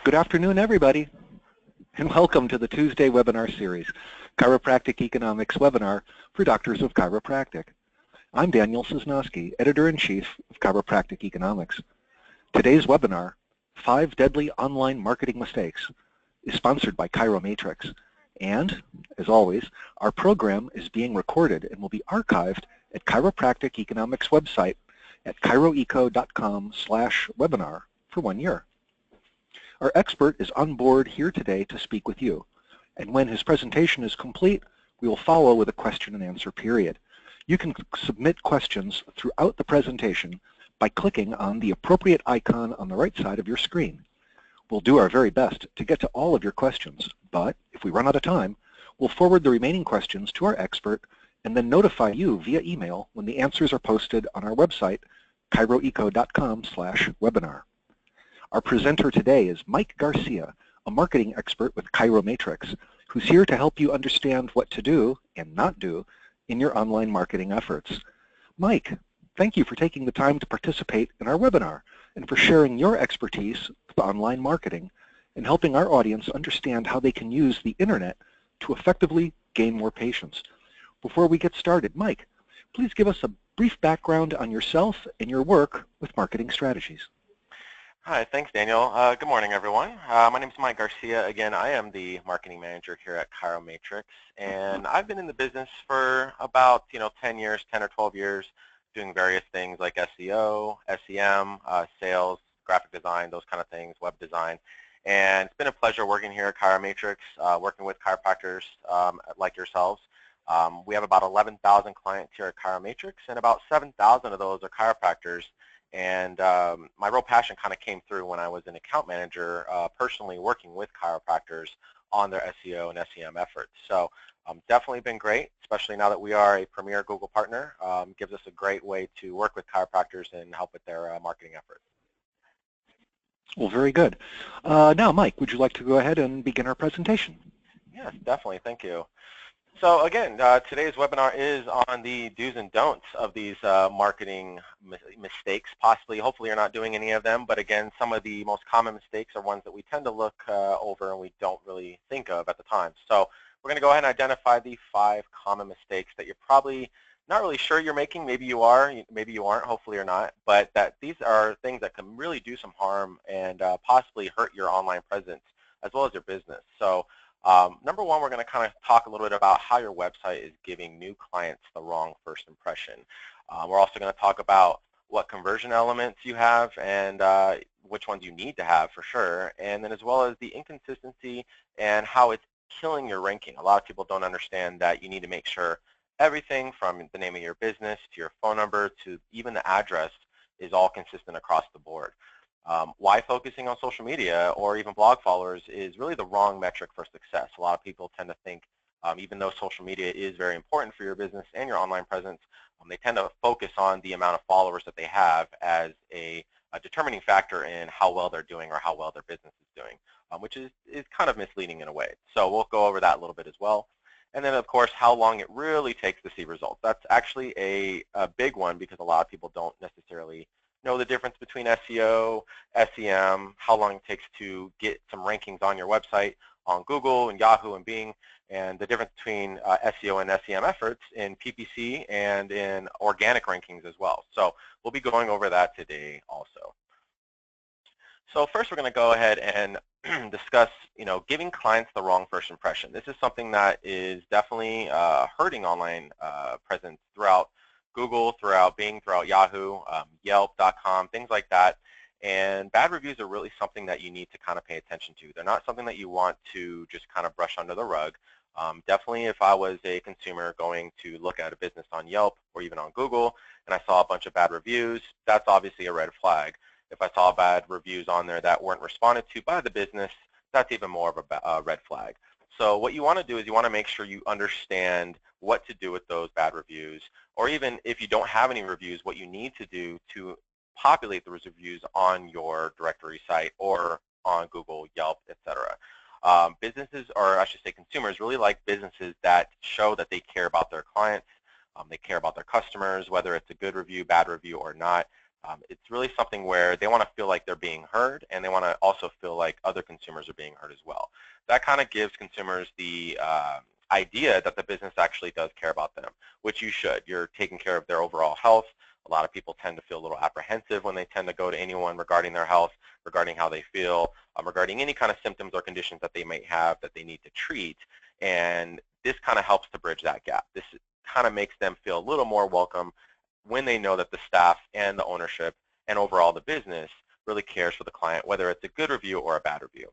Good afternoon, everybody, and welcome to the Tuesday webinar series, Chiropractic Economics webinar for Doctors of Chiropractic. I'm Daniel Cisnowski, Editor-in-Chief of Chiropractic Economics. Today's webinar, 5 Deadly Online Marketing Mistakes, is sponsored by ChiroMatrix. And, as always, our program is being recorded and will be archived at Chiropractic Economics website at chiroeco.com/webinar for 1 year. Our expert is on board here today to speak with you, and when his presentation is complete, we will follow with a question and answer period. You can submit questions throughout the presentation by clicking on the appropriate icon on the right side of your screen. We'll do our very best to get to all of your questions, but if we run out of time, we'll forward the remaining questions to our expert and then notify you via email when the answers are posted on our website, chiroeco.com/webinar. Our presenter today is Mike Garcia, a marketing expert with ChiroMatrix, who's here to help you understand what to do and not do in your online marketing efforts. Mike, thank you for taking the time to participate in our webinar and for sharing your expertise with online marketing and helping our audience understand how they can use the internet to effectively gain more patients. Before we get started, Mike, please give us a brief background on yourself and your work with marketing strategies. Hi, thanks, Daniel. Good morning, everyone. My name is Mike Garcia. Again, I am the marketing manager here at ChiroMatrix, and I've been in the business for about 10 years, 10 or 12 years, doing various things like SEO, SEM, sales, graphic design, those kind of things, web design. And it's been a pleasure working here at ChiroMatrix, working with chiropractors like yourselves. We have about 11,000 clients here at ChiroMatrix, and about 7,000 of those are chiropractors. And my real passion kind of came through when I was an account manager, personally working with chiropractors on their SEO and SEM efforts. So definitely been great, especially now that we are a premier Google partner. Gives us a great way to work with chiropractors and help with their marketing efforts. Well, very good. Now, Mike, would you like to go ahead and begin our presentation? Yes, definitely. Thank you. So again, today's webinar is on the do's and don'ts of these marketing mistakes. Possibly, hopefully you're not doing any of them, but again, some of the most common mistakes are ones that we tend to look over and we don't really think of at the time. So we're going to go ahead and identify the 5 common mistakes that you're probably not really sure you're making. Maybe you are, maybe you aren't, hopefully you're not, but that these are things that can really do some harm and possibly hurt your online presence as well as your business. So number one, we're going to kind of talk a little bit about how your website is giving new clients the wrong first impression. We're also going to talk about what conversion elements you have and which ones you need to have for sure, and then as well as the inconsistency and how it's killing your ranking. A lot of people don't understand that you need to make sure everything from the name of your business to your phone number to even the address is all consistent across the board. Why focusing on social media or even blog followers is really the wrong metric for success. A lot of people tend to think, even though social media is very important for your business and your online presence, they tend to focus on the amount of followers that they have as a determining factor in how well they're doing or how well their business is doing, which is kind of misleading in a way. So we'll go over that a little bit as well. And then, of course, how long it really takes to see results. That's actually a big one because a lot of people don't necessarily know the difference between SEO, SEM, how long it takes to get some rankings on your website on Google and Yahoo and Bing, and the difference between SEO and SEM efforts in PPC and in organic rankings as well. So we'll be going over that today also. So first we're going to go ahead and discuss, giving clients the wrong first impression. This is something that is definitely hurting online presence throughout Google, throughout Bing, throughout Yahoo, Yelp.com, things like that. And bad reviews are really something that you need to kind of pay attention to. They're not something that you want to just kind of brush under the rug. Definitely if I was a consumer going to look at a business on Yelp or even on Google and I saw a bunch of bad reviews, that's obviously a red flag. If I saw bad reviews on there that weren't responded to by the business, that's even more of a red flag. So what you want to do is you want to make sure you understand what to do with those bad reviews, or even if you don't have any reviews, what you need to do to populate those reviews on your directory site or on Google, Yelp, etc. Businesses, or I should say consumers, really like businesses that show that they care about their clients, they care about their customers, whether it's a good review, bad review, or not. It's really something where they want to feel like they're being heard, and they want to also feel like other consumers are being heard as well. That kind of gives consumers the idea that the business actually does care about them, which you should. You're taking care of their overall health. A lot of people tend to feel a little apprehensive when they tend to go to anyone regarding their health, regarding how they feel, regarding any kind of symptoms or conditions that they might have that they need to treat. And this kind of helps to bridge that gap. This kind of makes them feel a little more welcome when they know that the staff and the ownership and overall the business really cares for the client, whether it's a good review or a bad review.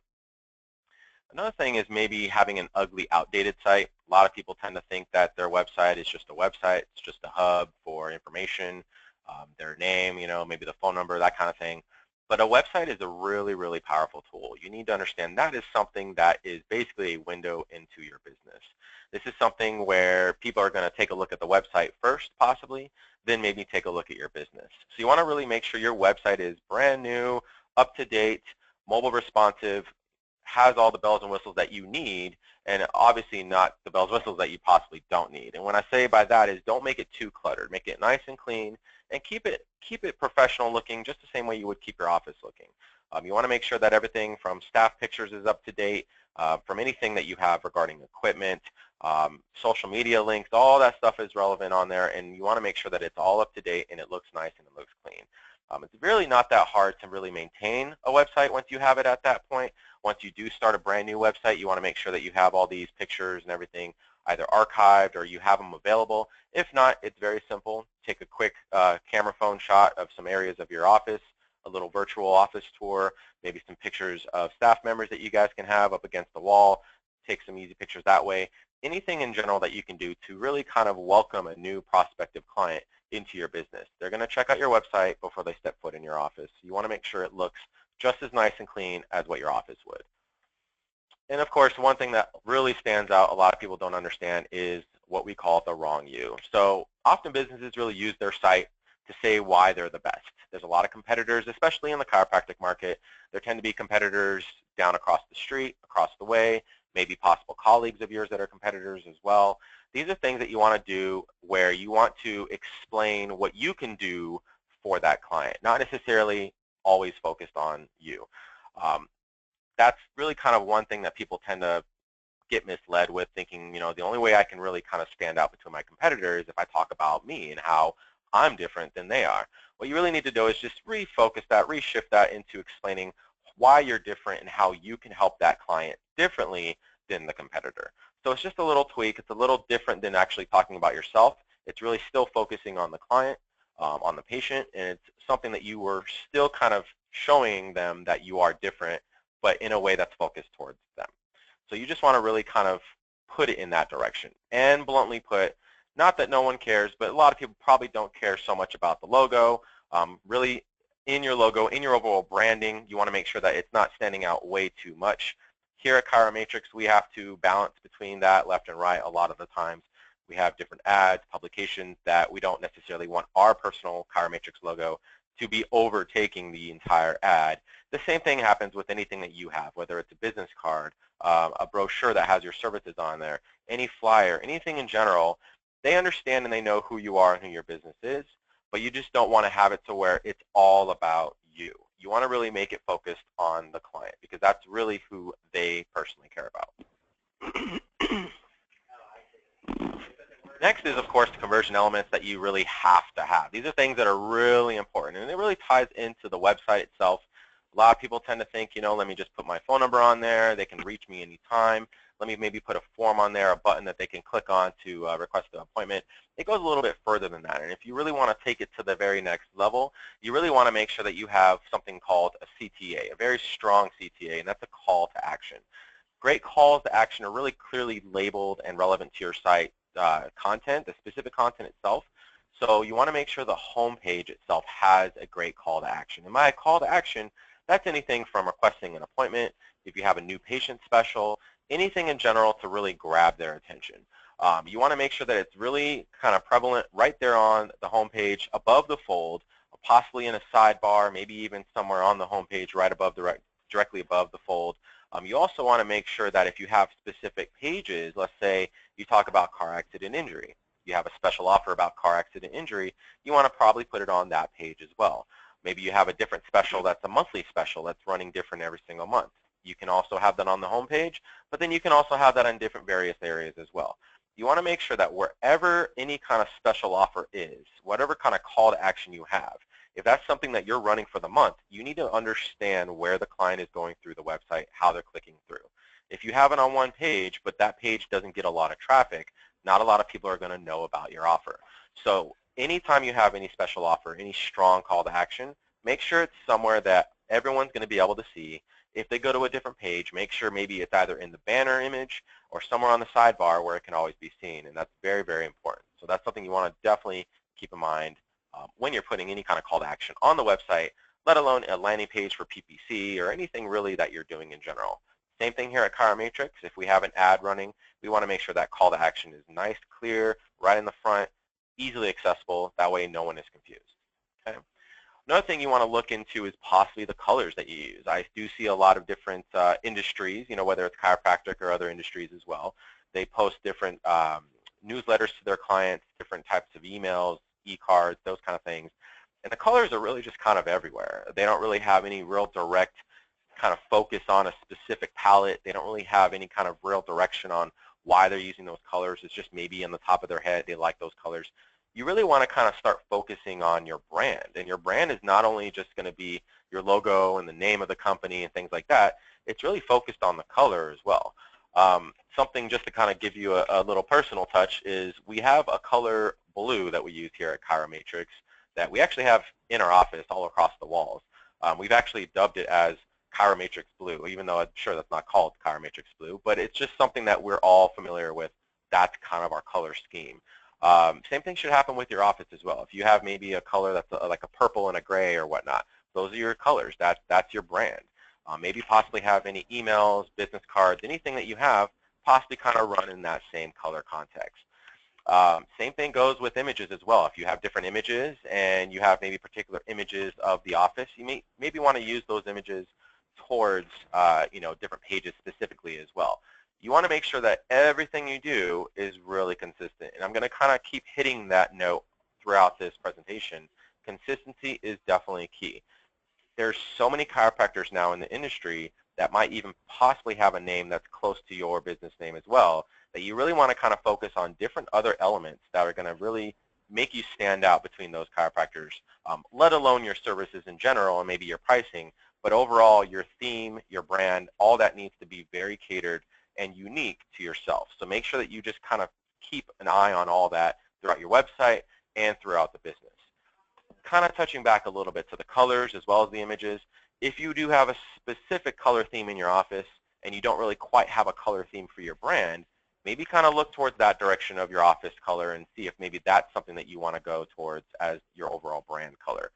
Another thing is maybe having an ugly, outdated site. A lot of people tend to think that their website is just a website. It's just a hub for information, their name, maybe the phone number, that kind of thing. But a website is a really, really powerful tool. You need to understand that is something that is basically a window into your business. This is something where people are going to take a look at the website first, possibly, then maybe take a look at your business. So you want to really make sure your website is brand new, up to date, mobile responsive, has all the bells and whistles that you need, and obviously not the bells and whistles that you possibly don't need. And what I say by that is don't make it too cluttered. Make it nice and clean, and keep it professional looking, just the same way you would keep your office looking. You want to make sure that everything from staff pictures is up to date, from anything that you have regarding equipment, social media links, all that stuff is relevant on there, and you want to make sure that it's all up to date and it looks nice and it looks clean. It's really not that hard to really maintain a website once you have it at that point. Once you do start a brand new website, you want to make sure that you have all these pictures and everything either archived or you have them available. If not, it's very simple. Take a quick camera phone shot of some areas of your office, a little virtual office tour, maybe some pictures of staff members that you guys can have up against the wall. Take some easy pictures that way. Anything in general that you can do to really kind of welcome a new prospective client into your business. They're going to check out your website before they step foot in your office. You want to make sure it looks just as nice and clean as what your office would. And of course, one thing that really stands out, a lot of people don't understand, is what we call the wrong you. So often businesses really use their site to say why they're the best. There's a lot of competitors, especially in the chiropractic market. There tend to be competitors down across the street, across the way, maybe possible colleagues of yours that are competitors as well. These are things that you want to do where you want to explain what you can do for that client, not necessarily always focused on you. That's really kind of one thing that people tend to get misled with, thinking, the only way I can really kind of stand out between my competitors is if I talk about me and how I'm different than they are. What you really need to do is just refocus that, reshift that into explaining why you're different and how you can help that client differently than the competitor. So it's just a little tweak. It's a little different than actually talking about yourself. It's really still focusing on the client, on the patient, and it's something that you were still kind of showing them that you are different, but in a way that's focused towards them. So you just want to really kind of put it in that direction. And bluntly put, not that no one cares, but a lot of people probably don't care so much about the logo. Really, in your logo, in your overall branding, you want to make sure that it's not standing out way too much. Here at ChiroMatrix, we have to balance between that left and right a lot of the times. We have different ads, publications that we don't necessarily want our personal ChiroMatrix logo to be overtaking the entire ad. The same thing happens with anything that you have, whether it's a business card, a brochure that has your services on there, any flyer, anything in general. They understand and they know who you are and who your business is, but you just don't want to have it to where it's all about you. You want to really make it focused on the client because that's really who they personally care about. Next is, of course, the conversion elements that you really have to have. These are things that are really important, and it really ties into the website itself. A lot of people tend to think, let me just put my phone number on there. They can reach me anytime. Let me maybe put a form on there, a button that they can click on to request an appointment. It goes a little bit further than that, and if you really want to take it to the very next level, you really want to make sure that you have something called a CTA, a very strong CTA, and that's a call to action. Great calls to action are really clearly labeled and relevant to your site content, the specific content itself. So you want to make sure the home page itself has a great call to action. And by call to action, that's anything from requesting an appointment, if you have a new patient special, anything in general to really grab their attention. You want to make sure that it's really kind of prevalent right there on the home page, above the fold, possibly in a sidebar, maybe even somewhere on the home page right above directly above the fold. You also want to make sure that if you have specific pages, let's say you talk about car accident injury, you have a special offer about car accident injury, you want to probably put it on that page as well. Maybe you have a different special that's a monthly special that's running different every single month. You can also have that on the home page, but then you can also have that in different various areas as well. You want to make sure that wherever any kind of special offer is, whatever kind of call to action you have, if that's something that you're running for the month, you need to understand where the client is going through the website, how they're clicking through. If you have it on one page, but that page doesn't get a lot of traffic, not a lot of people are going to know about your offer. So anytime you have any special offer, any strong call to action, make sure it's somewhere that everyone's going to be able to see. If they go to a different page, make sure maybe it's either in the banner image or somewhere on the sidebar where it can always be seen, and that's very, very important. So that's something you want to definitely keep in mind when you're putting any kind of call to action on the website, let alone a landing page for PPC or anything really that you're doing in general. Same thing here at ChiroMatrix. If we have an ad running, we want to make sure that call to action is nice, clear, right in the front, easily accessible. That way no one is confused. Okay? Another thing you want to look into is possibly the colors that you use. I do see a lot of different industries, whether it's chiropractic or other industries as well. They post different newsletters to their clients, different types of emails, e-cards, those kind of things. And the colors are really just kind of everywhere. They don't really have any real direct kind of focus on a specific palette. They don't really have any kind of real direction on why they're using those colors. It's just maybe in the top of their head they like those colors. You really want to kind of start focusing on your brand. And your brand is not only just going to be your logo and the name of the company and things like that. It's really focused on the color as well. Something just to kind of give you a little personal touch is we have a color blue that we use here at ChiroMatrix that we actually have in our office all across the walls. We've actually dubbed it as ChiroMatrix Blue, even though I'm sure that's not called ChiroMatrix Blue, but it's just something that we're all familiar with. That's kind of our color scheme. Same thing should happen with your office as well. If you have maybe a color that's like a purple and a gray or whatnot, those are your colors. That's your brand. Maybe possibly have any emails, business cards, anything that you have, possibly kind of run in that same color context. Same thing goes with images as well. If you have different images and you have maybe particular images of the office, you maybe want to use those images towards different pages specifically as well. You want to make sure that everything you do is really consistent. And I'm going to kind of keep hitting that note throughout this presentation. Consistency is definitely key. There's so many chiropractors now in the industry that might even possibly have a name that's close to your business name as well, that you really want to kind of focus on different other elements that are going to really make you stand out between those chiropractors, let alone your services in general and maybe your pricing, but overall your theme, your brand, all that needs to be very catered and unique to yourself. So make sure that you just kind of keep an eye on all that throughout your website and throughout the business. Kind of touching back a little bit to the colors as well as the images, if you do have a specific color theme in your office and you don't really quite have a color theme for your brand, maybe kind of look towards that direction of your office color and see if maybe that's something that you want to go towards as your overall brand color.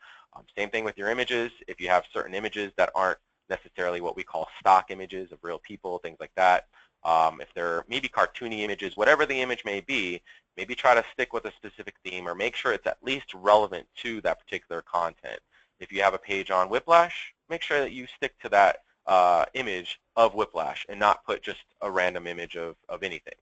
Same thing with your images. If you have certain images that aren't necessarily what we call stock images of real people, things like that, if they're maybe cartoony images, whatever the image may be, maybe try to stick with a specific theme or make sure it's at least relevant to that particular content. If you have a page on whiplash, make sure that you stick to that image of whiplash and not put just a random image of anything.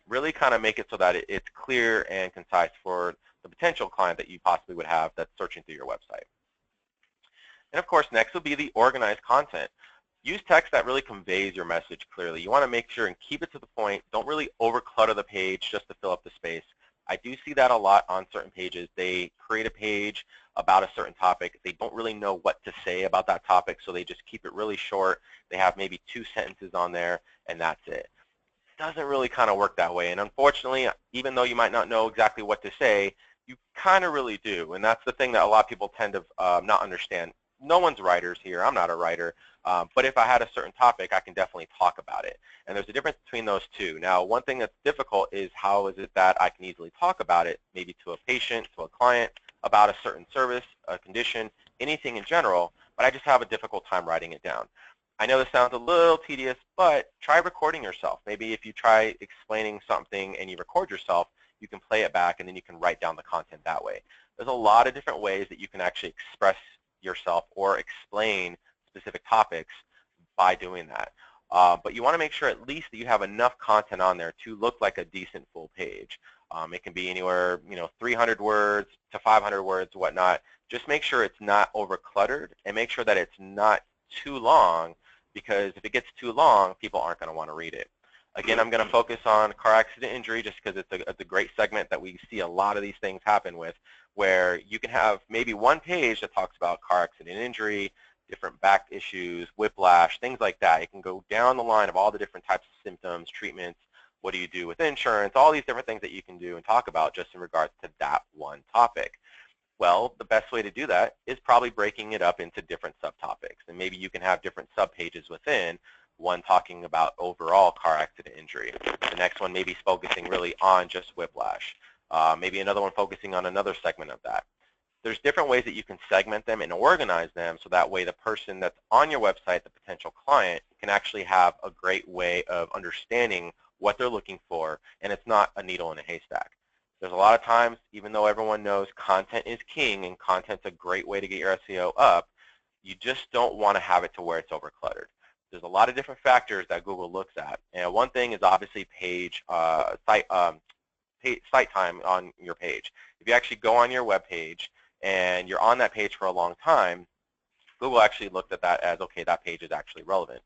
Really kind of make it so that it's clear and concise for the potential client that you possibly would have that's searching through your website. And of course, next will be the organized content. Use text that really conveys your message clearly. You want to make sure and keep it to the point. Don't really overclutter the page just to fill up the space. I do see that a lot on certain pages. They create a page about a certain topic. They don't really know what to say about that topic, so they just keep it really short. They have maybe 2 sentences on there, and that's it. It doesn't really kind of work that way. And unfortunately, even though you might not know exactly what to say, you kind of really do. And that's the thing that a lot of people tend to not understand. No one's writers here. I'm not a writer. But if I had a certain topic, I can definitely talk about it. And there's a difference between those two. Now, one thing that's difficult is how is it that I can easily talk about it, maybe to a patient, to a client, about a certain service, a condition, anything in general, but I just have a difficult time writing it down. I know this sounds a little tedious, but try recording yourself. Maybe if you try explaining something and you record yourself, you can play it back and then you can write down the content that way. There's a lot of different ways that you can actually express yourself or explain specific topics by doing that. But you want to make sure at least that you have enough content on there to look like a decent full page. It can be anywhere, 300 words to 500 words, whatnot. Just make sure it's not over cluttered, and make sure that it's not too long, because if it gets too long, people aren't going to want to read it. Again, I'm going to focus on car accident injury just because it's a great segment that we see a lot of these things happen with, where you can have maybe one page that talks about car accident injury, different back issues, whiplash, things like that. It can go down the line of all the different types of symptoms, treatments, what do you do with insurance, all these different things that you can do and talk about just in regards to that one topic. Well, the best way to do that is probably breaking it up into different subtopics. And maybe you can have different subpages within, one talking about overall car accident injury. The next one maybe focusing really on just whiplash. Maybe another one focusing on another segment of that. There's different ways that you can segment them and organize them so that way the person that's on your website, the potential client, can actually have a great way of understanding what they're looking for, and it's not a needle in a haystack. There's a lot of times, even though everyone knows content is king and content's a great way to get your SEO up, you just don't want to have it to where it's overcluttered. There's a lot of different factors that Google looks at, and one thing is obviously site time on your page. If you actually go on your web page and you're on that page for a long time, Google actually looked at that as, okay, that page is actually relevant.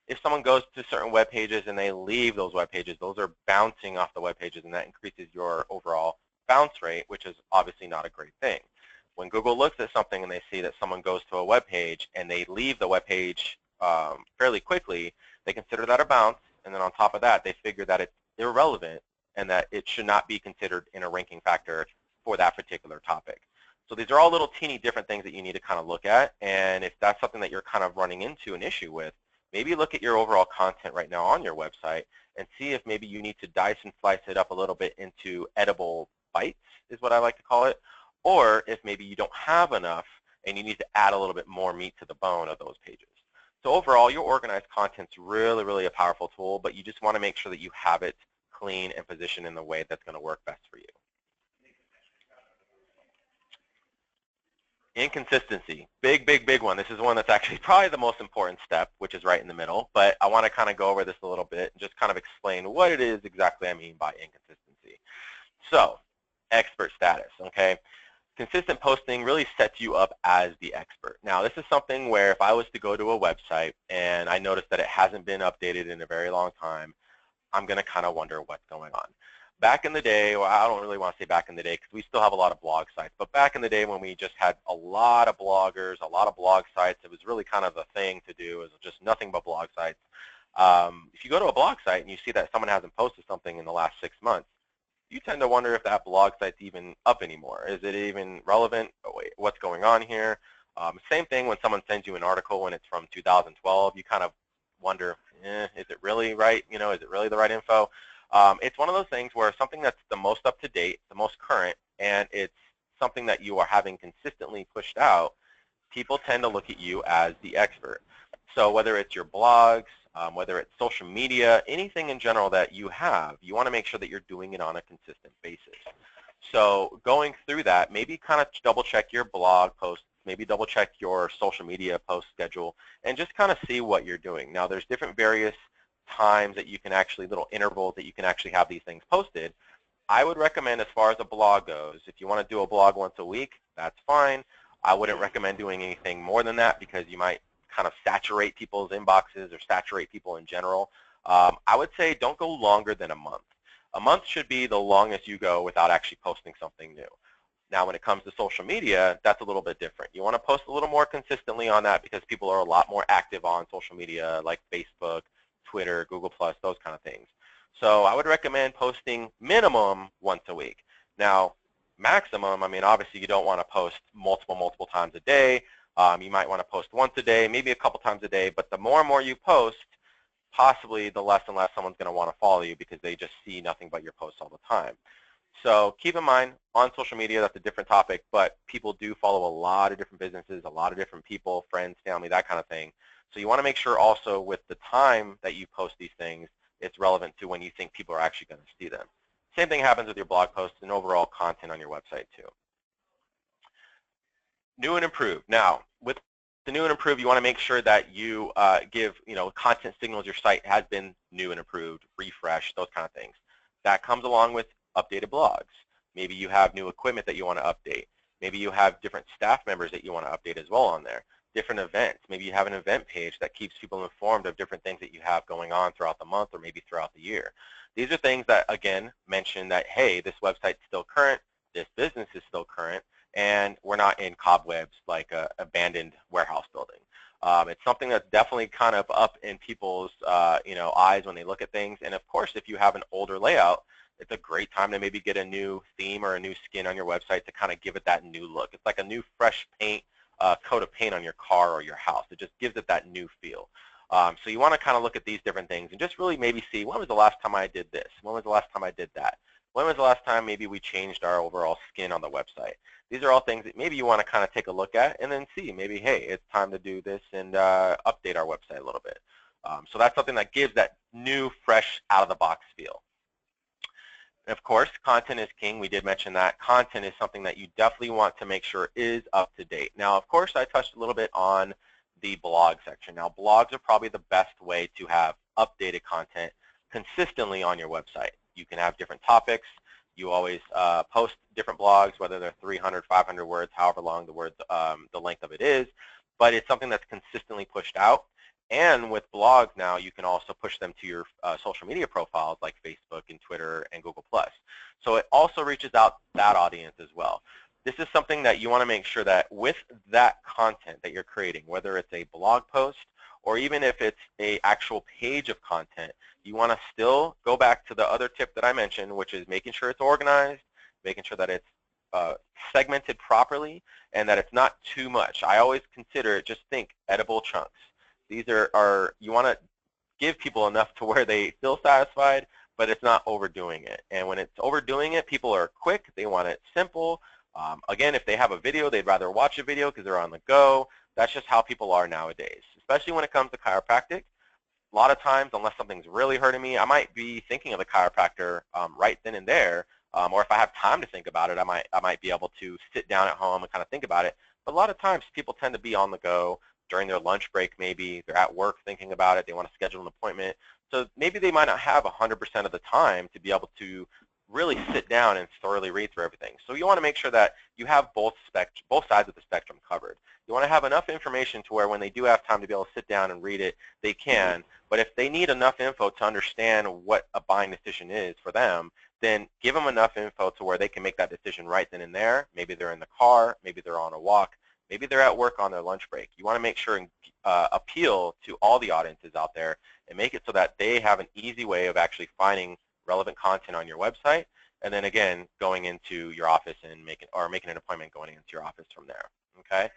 If someone goes to certain web pages and they leave those web pages, those are bouncing off the web pages, and that increases your overall bounce rate, which is obviously not a great thing. When Google looks at something and they see that someone goes to a web page and they leave the web page fairly quickly, they consider that a bounce, and then on top of that, they figure that it's irrelevant and that it should not be considered in a ranking factor for that particular topic. So these are all little teeny different things that you need to kind of look at, and if that's something that you're kind of running into an issue with, maybe look at your overall content right now on your website and see if maybe you need to dice and slice it up a little bit into edible bites, is what I like to call it, or if maybe you don't have enough and you need to add a little bit more meat to the bone of those pages. So overall, your organized content's really, really a powerful tool, but you just want to make sure that you have it clean and positioned in the way that's going to work best for you. Inconsistency, big one. This is one that's actually probably the most important step, which is right in the middle, but I want to kind of go over this a little bit and just kind of explain what it is exactly I mean by inconsistency. So, expert status, okay? Consistent posting really sets you up as the expert. Now, this is something where if I was to go to a website and I notice that it hasn't been updated in a very long time, I'm going to kind of wonder what's going on. Back in the day, well, I don't really want to say back in the day because we still have a lot of blog sites, but back in the day when we just had a lot of bloggers, a lot of blog sites, it was really kind of the thing to do. It was just nothing but blog sites. If you go to a blog site and you see that someone hasn't posted something in the last 6 months, you tend to wonder if that blog site's even up anymore. Is it even relevant? Oh, wait, what's going on here? Same thing when someone sends you an article when it's from 2012, you kind of wonder, is it really right? Is it really the right info? It's one of those things where something that's the most up-to-date, the most current, and it's something that you are having consistently pushed out, people tend to look at you as the expert. So whether it's your blogs, whether it's social media, anything in general that you have, you want to make sure that you're doing it on a consistent basis. So going through that, maybe kind of double-check your blog posts, maybe double-check your social media post schedule, and just kind of see what you're doing. Now, there's different various times that you can actually, little intervals that you can actually have these things posted. I would recommend, as far as a blog goes, if you want to do a blog once a week, that's fine. I wouldn't recommend doing anything more than that because you might kind of saturate people's inboxes or saturate people in general. I would say don't go longer than a month. A month should be the longest you go without actually posting something new. Now, when it comes to social media, that's a little bit different. You want to post a little more consistently on that because people are a lot more active on social media like Facebook, Twitter, Google+, those kind of things. So I would recommend posting minimum once a week. Now, maximum, I mean, obviously you don't want to post multiple times a day. You might want to post once a day, maybe a couple times a day, but the more and more you post, possibly the less and less someone's going to want to follow you because they just see nothing but your posts all the time. So keep in mind, on social media, that's a different topic, but people do follow a lot of different businesses, a lot of different people, friends, family, that kind of thing. So you want to make sure also with the time that you post these things, it's relevant to when you think people are actually going to see them. Same thing happens with your blog posts and overall content on your website too. New and improved. Now, with the new and improved, you want to make sure that you give, content signals your site has been new and improved, refreshed, those kind of things. That comes along with updated blogs. Maybe you have new equipment that you want to update. Maybe you have different staff members that you want to update as well on there. Different events. Maybe you have an event page that keeps people informed of different things that you have going on throughout the month or maybe throughout the year. These are things that, again, mention that, hey, this website's still current, this business is still current, and we're not in cobwebs like an abandoned warehouse building. It's something that's definitely kind of up in people's eyes when they look at things. And of course, if you have an older layout, it's a great time to maybe get a new theme or a new skin on your website to kind of give it that new look. It's like a new fresh paint, coat of paint on your car or your house. It just gives it that new feel. So you want to kind of look at these different things and just really maybe see, when was the last time I did this? When was the last time I did that? When was the last time maybe we changed our overall skin on the website? These are all things that maybe you want to kind of take a look at and then see, maybe, hey, it's time to do this and update our website a little bit. So that's something that gives that new, fresh, out-of-the-box feel. And of course, content is king. We did mention that. Content is something that you definitely want to make sure is up to date. Now, of course, I touched a little bit on the blog section. Now, blogs are probably the best way to have updated content consistently on your website. You can have different topics. You always post different blogs, whether they're 300, 500 words, however long the length of it is, but it's something that's consistently pushed out. And with blogs now, you can also push them to your social media profiles like Facebook and Twitter and Google+. So it also reaches out that audience as well. This is something that you want to make sure that with that content that you're creating, whether it's a blog post or even if it's an actual page of content, you want to still go back to the other tip that I mentioned, which is making sure it's organized, making sure that it's segmented properly, and that it's not too much. I always consider it, just think edible chunks. These are you want to give people enough to where they feel satisfied, but it's not overdoing it. And when it's overdoing it, people are quick. They want it simple. Again, if they have a video, they'd rather watch a video because they're on the go. That's just how people are nowadays, especially when it comes to chiropractic. A lot of times, unless something's really hurting me, I might be thinking of the chiropractor right then and there, or if I have time to think about it, I might be able to sit down at home and kind of think about it. But a lot of times, people tend to be on the go during their lunch break. Maybe they're at work thinking about it. They want to schedule an appointment. So maybe they might not have 100% of the time to be able to really sit down and thoroughly read through everything. So you want to make sure that you have both sides of the spectrum covered. You want to have enough information to where when they do have time to be able to sit down and read it, they can. But if they need enough info to understand what a buying decision is for them, then give them enough info to where they can make that decision right then and there. Maybe they're in the car, maybe they're on a walk, maybe they're at work on their lunch break. You want to make sure and appeal to all the audiences out there and make it so that they have an easy way of actually finding relevant content on your website, and then again going into your office and making an appointment going into your office from there. Okay,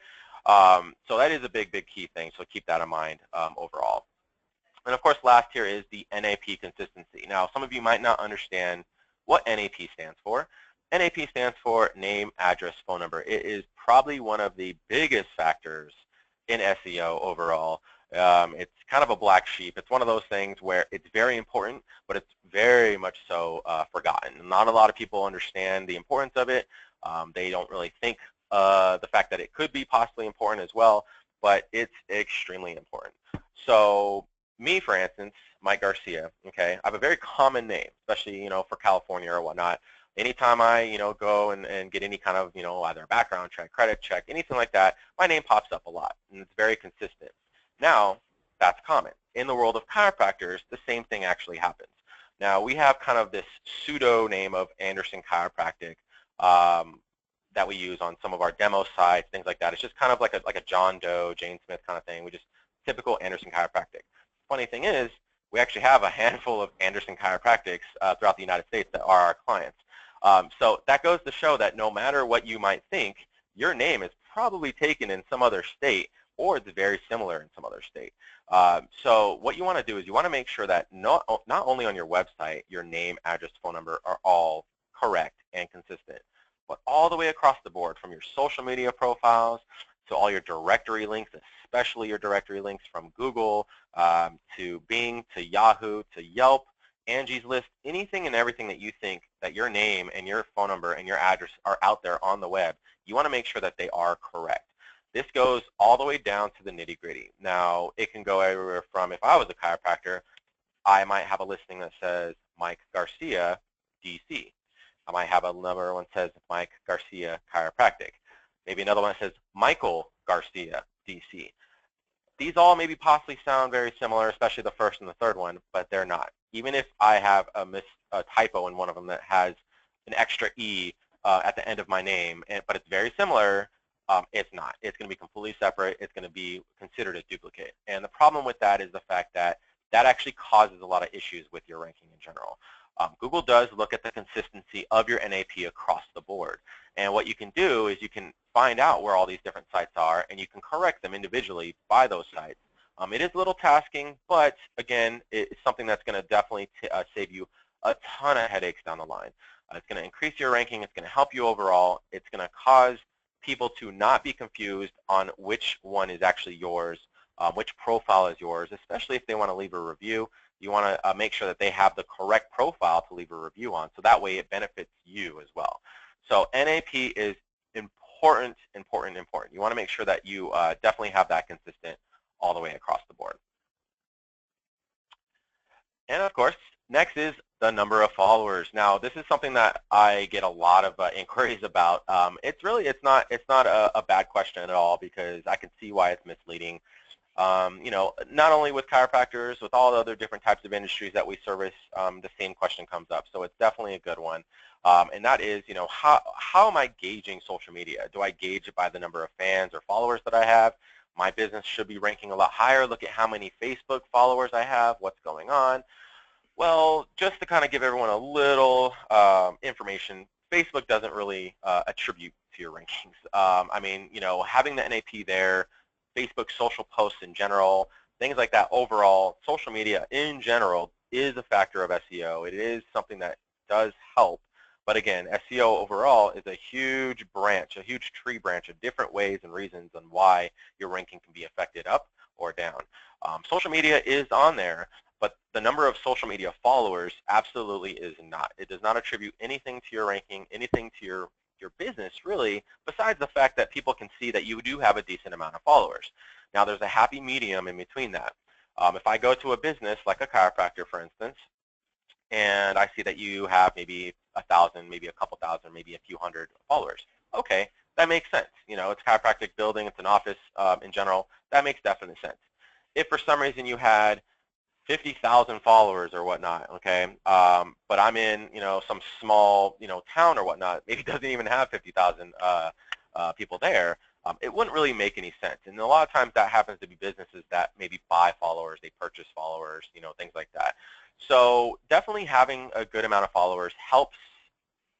so that is a big key thing. So keep that in mind overall. And of course, last here is the NAP consistency. Now, some of you might not understand what NAP stands for. NAP stands for name, address, phone number. It is probably one of the biggest factors in SEO overall. It's kind of a black sheep. It's one of those things where it's very important, but it's very much so forgotten. Not a lot of people understand the importance of it. They don't really think the fact that it could be possibly important as well, but it's extremely important. So me, for instance, Mike Garcia, okay, I have a very common name, especially, for California or whatnot. Anytime I, go and get any kind of, either a background check, credit check, anything like that, my name pops up a lot, and it's very consistent. Now, that's common. In the world of chiropractors, the same thing actually happens. Now, we have kind of this pseudo name of Anderson Chiropractic that we use on some of our demo sites, things like that. It's just kind of like a John Doe, Jane Smith kind of thing. We just typical Anderson Chiropractic. Funny thing is, we actually have a handful of Anderson Chiropractics throughout the United States that are our clients. So that goes to show that no matter what you might think, your name is probably taken in some other state, or it's very similar in some other state. So what you want to do is you want to make sure that not only on your website, your name, address, phone number are all correct and consistent, but all the way across the board, from your social media profiles to all your directory links, especially your directory links from Google to Bing to Yahoo to Yelp, Angie's List, anything and everything that you think that your name and your phone number and your address are out there on the web, you want to make sure that they are correct. This goes all the way down to the nitty-gritty. Now, it can go everywhere from, if I was a chiropractor, I might have a listing that says Mike Garcia, DC. I might have another one that says Mike Garcia Chiropractic. Maybe another one that says Michael Garcia DC. These all maybe possibly sound very similar, especially the first and the third one, but they're not. Even if I have a typo in one of them that has an extra E at the end of my name, but it's very similar, it's not. It's going to be completely separate. It's going to be considered a duplicate. And the problem with that is the fact that that actually causes a lot of issues with your ranking in general. Google does look at the consistency of your NAP across the board. And what you can do is you can find out where all these different sites are, and you can correct them individually by those sites. It is a little tasking, but again, it's something that's going to definitely save you a ton of headaches down the line. It's going to increase your ranking. It's going to help you overall. It's going to cause people to not be confused on which one is actually yours, which profile is yours, especially if they want to leave a review. You want to make sure that they have the correct profile to leave a review on, so that way it benefits you as well. So NAP is important, important, important. You want to make sure that you definitely have that consistent all the way across the board. And of course, next is the number of followers. Now, this is something that I get a lot of inquiries about. It's not a bad question at all, because I can see why it's misleading. You know, not only with chiropractors, with all the other different types of industries that we service, the same question comes up. So it's definitely a good one. And that is, you know, how am I gauging social media? Do I gauge it by the number of fans or followers that I have? My business should be ranking a lot higher. Look at how many Facebook followers I have. What's going on? Well, just to kind of give everyone a little information, Facebook doesn't really attribute to your rankings. I mean, you know, having the NAP there, Facebook social posts in general, things like that overall, social media in general is a factor of SEO. It is something that does help. But again, SEO overall is a huge branch, a huge tree branch of different ways and reasons on why your ranking can be affected up or down. Social media is on there, but the number of social media followers absolutely is not. It does not attribute anything to your ranking, anything to your business, really, besides the fact that people can see that you do have a decent amount of followers. Now, there's a happy medium in between that. If I go to a business like a chiropractor, for instance, and I see that you have maybe 1,000, maybe a couple thousand, maybe a few hundred followers. Okay, that makes sense. You know, it's a chiropractic building, it's an office in general. That makes definite sense. If for some reason you had 50,000 followers or whatnot, okay, but I'm in, you know, some small, you know, town or whatnot, maybe doesn't even have 50,000 people there, it wouldn't really make any sense. And a lot of times that happens to be businesses that maybe buy followers, they purchase followers, you know, things like that. So definitely having a good amount of followers helps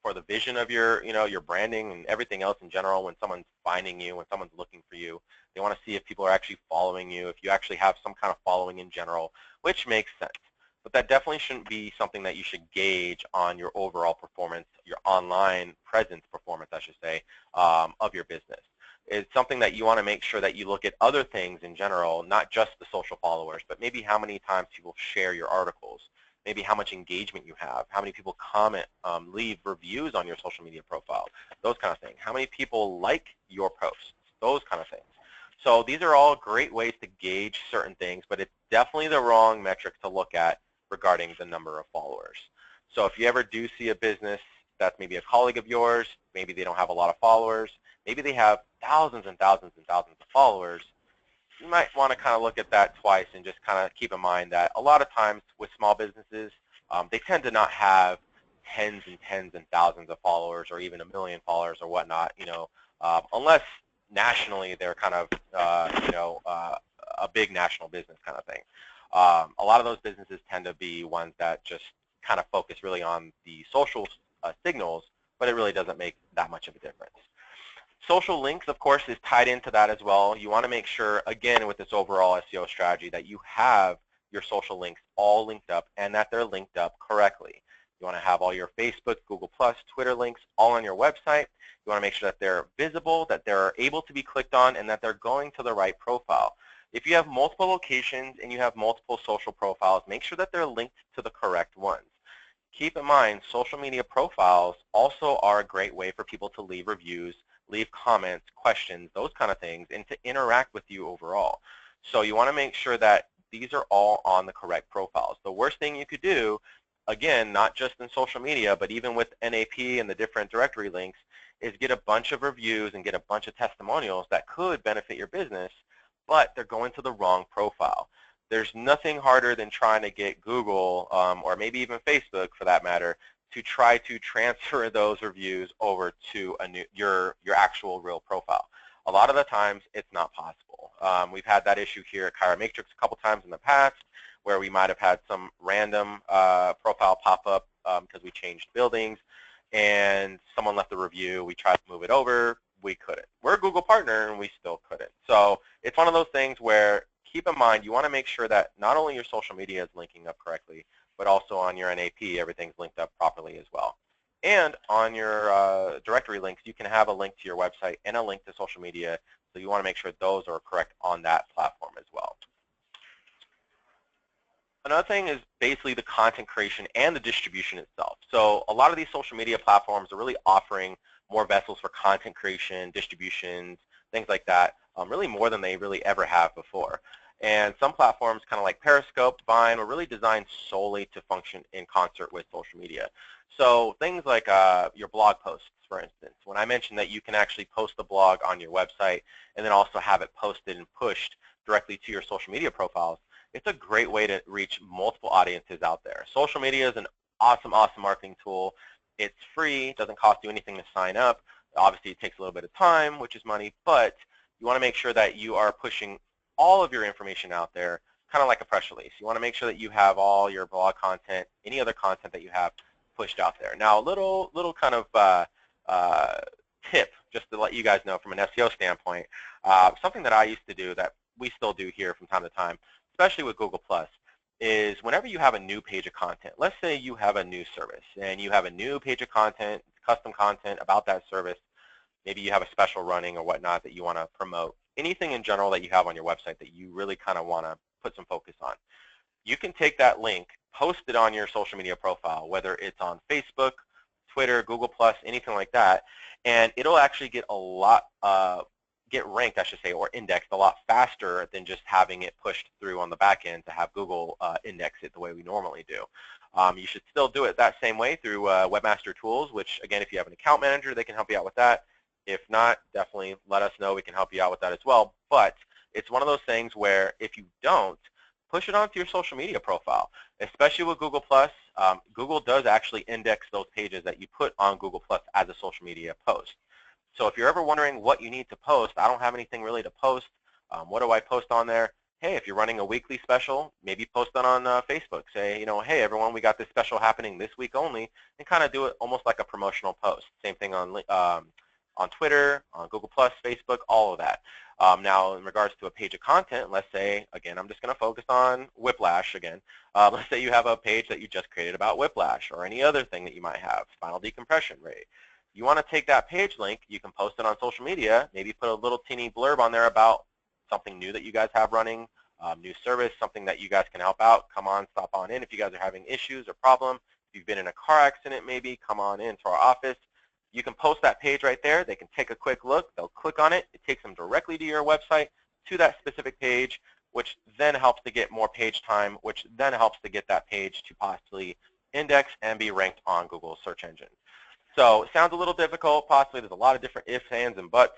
for the vision of your, you know, your branding and everything else in general. When someone's finding you, when someone's looking for you, they want to see if people are actually following you, if you actually have some kind of following in general, which makes sense. But that definitely shouldn't be something that you should gauge on your overall performance, your online presence performance, I should say, of your business. It's something that you want to make sure that you look at other things in general, not just the social followers, but maybe how many times people share your articles, maybe how much engagement you have, how many people comment, leave reviews on your social media profile, those kind of things. How many people like your posts, those kind of things. So these are all great ways to gauge certain things, but it's definitely the wrong metric to look at regarding the number of followers. So if you ever do see a business that's maybe a colleague of yours, maybe they don't have a lot of followers, maybe they have thousands and thousands and thousands of followers, you might want to kind of look at that twice and just kind of keep in mind that a lot of times with small businesses, they tend to not have tens and tens and thousands of followers or even 1 million followers or whatnot, you know, unless nationally they're kind of, you know, a big national business kind of thing. A lot of those businesses tend to be ones that just kind of focus really on the social signals, but it really doesn't make that much of a difference. Social links, of course, is tied into that as well. You want to make sure, again, with this overall SEO strategy, that you have your social links all linked up and that they're linked up correctly. You want to have all your Facebook, Google+, Twitter links all on your website. You want to make sure that they're visible, that they're able to be clicked on, and that they're going to the right profile. If you have multiple locations and you have multiple social profiles, make sure that they're linked to the correct ones. Keep in mind, social media profiles also are a great way for people to leave reviews, leave comments, questions, those kind of things, and to interact with you overall. So you want to make sure that these are all on the correct profiles. The worst thing you could do again, not just in social media, but even with NAP and the different directory links, is get a bunch of reviews and get a bunch of testimonials that could benefit your business, but they're going to the wrong profile. There's nothing harder than trying to get Google, or maybe even Facebook for that matter, to try to transfer those reviews over to your actual real profile. A lot of the times, it's not possible. We've had that issue here at ChiroMatrix a couple times in the past, where we might have had some random profile pop up because we changed buildings, and someone left a review. We tried to move it over. We couldn't. We're a Google partner, and we still couldn't. So it's one of those things where keep in mind you want to make sure that not only your social media is linking up correctly, but also on your NAP, everything's linked up properly as well. And on your directory links, you can have a link to your website and a link to social media, so you want to make sure those are correct on that platform as well. Another thing is basically the content creation and the distribution itself. So a lot of these social media platforms are really offering more vessels for content creation, distributions, things like that, really more than they really ever have before. And some platforms, kind of like Periscope, Vine, were really designed solely to function in concert with social media. So things like your blog posts, for instance. When I mentioned that you can actually post the blog on your website and then also have it posted and pushed directly to your social media profiles, it's a great way to reach multiple audiences out there. Social media is an awesome, awesome marketing tool. It's free, doesn't cost you anything to sign up. Obviously, it takes a little bit of time, which is money, but you want to make sure that you are pushing all of your information out there, kind of like a press release. You want to make sure that you have all your blog content, any other content that you have pushed out there. Now, a little kind of tip, just to let you guys know from an SEO standpoint, something that I used to do that we still do here from time to time, especially with Google+, is whenever you have a new page of content, let's say you have a new service and you have a new page of content, custom content about that service, maybe you have a special running or whatnot that you want to promote, anything in general that you have on your website that you really kind of want to put some focus on. You can take that link, post it on your social media profile, whether it's on Facebook, Twitter, Google+, anything like that, and it'll actually get a lot get ranked, I should say, or indexed a lot faster than just having it pushed through on the back end to have Google index it the way we normally do. You should still do it that same way through Webmaster Tools, which, again, if you have an account manager, they can help you out with that. If not, definitely let us know. We can help you out with that as well. But it's one of those things where if you don't, push it onto your social media profile, especially with Google+. Google does actually index those pages that you put on Google+ as a social media post. So if you're ever wondering what you need to post, I don't have anything really to post. What do I post on there? Hey, if you're running a weekly special, maybe post that on Facebook. Say, you know, hey, everyone, we got this special happening this week only, and kind of do it almost like a promotional post. Same thing on Twitter, on Google+, Facebook, all of that. Now, in regards to a page of content, let's say, again, I'm just going to focus on Whiplash again. Let's say you have a page that you just created about Whiplash or any other thing that you might have, spinal decompression rate. You want to take that page link, you can post it on social media, maybe put a little teeny blurb on there about something new that you guys have running, new service, something that you guys can help out. Come on, stop on in if you guys are having issues or problems. If you've been in a car accident maybe, come on in to our office. You can post that page right there. They can take a quick look. They'll click on it. It takes them directly to your website, to that specific page, which then helps to get more page time, which then helps to get that page to possibly index and be ranked on Google's search engine. So it sounds a little difficult, possibly there's a lot of different ifs, ands, and buts,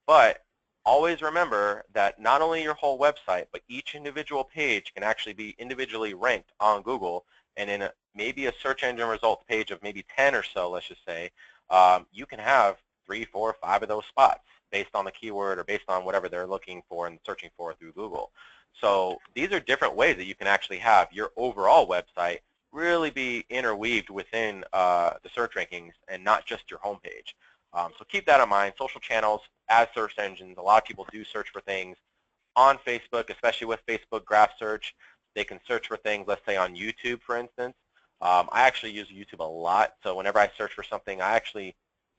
but always remember that not only your whole website, but each individual page can actually be individually ranked on Google, and in maybe a search engine results page of maybe 10 or so, let's just say, you can have 3, 4, 5 of those spots based on the keyword or based on whatever they're looking for and searching for through Google. So these are different ways that you can actually have your overall website really be interweaved within the search rankings and not just your homepage. So keep that in mind. Social channels as search engines, a lot of people do search for things on Facebook, especially with Facebook graph search. They can search for things, let's say on YouTube, for instance. I actually use YouTube a lot, so whenever I search for something, a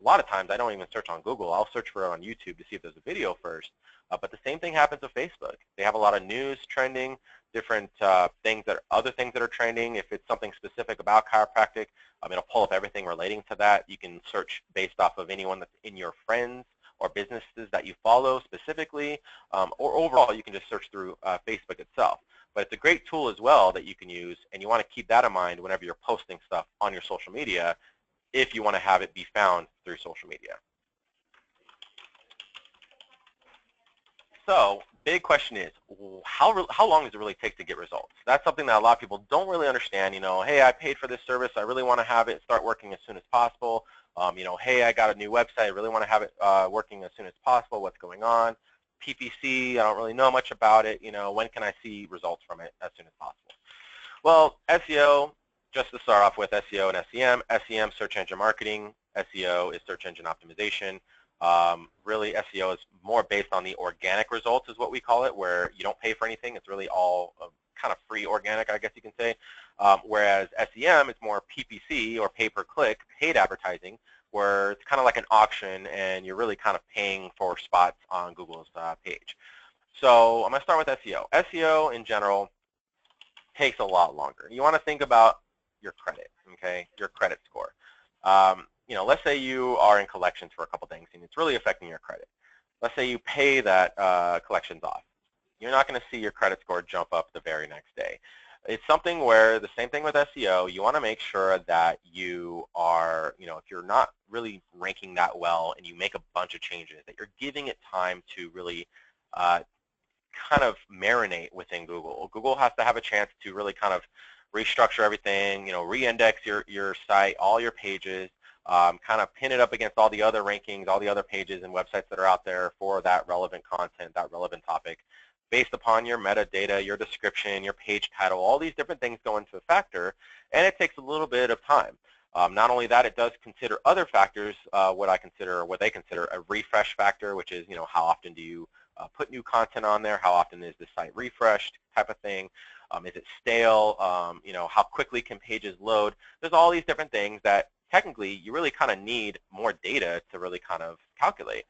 lot of times I don't even search on Google. I'll search for it on YouTube to see if there's a video first. But the same thing happens with Facebook. They have a lot of news trending, different other things that are trending. If it's something specific about chiropractic, it'll pull up everything relating to that. You can search based off of anyone that's in your friends or businesses that you follow specifically, or overall you can just search through Facebook itself. But it's a great tool as well that you can use, and you want to keep that in mind whenever you're posting stuff on your social media if you want to have it be found through social media. So, big question is, how long does it really take to get results? That's something that a lot of people don't really understand. You know, hey, I paid for this service. I really want to have it start working as soon as possible. You know, hey, I got a new website. I really want to have it working as soon as possible. What's going on? PPC, I don't really know much about it. You know, when can I see results from it as soon as possible? Well, SEO, just to start off with SEO and SEM. SEM, search engine marketing. SEO is search engine optimization. Really, SEO is more based on the organic results, is what we call it, where you don't pay for anything. It's really all kind of free organic, I guess you can say. Whereas SEM is more PPC, or pay-per-click, paid advertising, where it's kind of like an auction, and you're really kind of paying for spots on Google's page. So I'm going to start with SEO. SEO in general takes a lot longer. You want to think about your credit, okay, your credit score. You know, let's say you are in collections for a couple things, and it's really affecting your credit. Let's say you pay that collections off. You're not going to see your credit score jump up the very next day. It's something where, the same thing with SEO, you want to make sure that you are, you know, if you're not really ranking that well and you make a bunch of changes, that you're giving it time to really kind of marinate within Google. Google has to have a chance to really kind of restructure everything, you know, re-index your site, all your pages, kind of pin it up against all the other rankings, all the other pages and websites that are out there for that relevant content, that relevant topic, based upon your metadata, your description, your page title. All these different things go into a factor, and it takes a little bit of time. Not only that, it does consider other factors, what they consider a refresh factor, which is, you know, how often do you put new content on there, how often is the site refreshed, type of thing. Is it stale? You know, how quickly can pages load? There's all these different things that technically you really kind of need more data to really kind of calculate.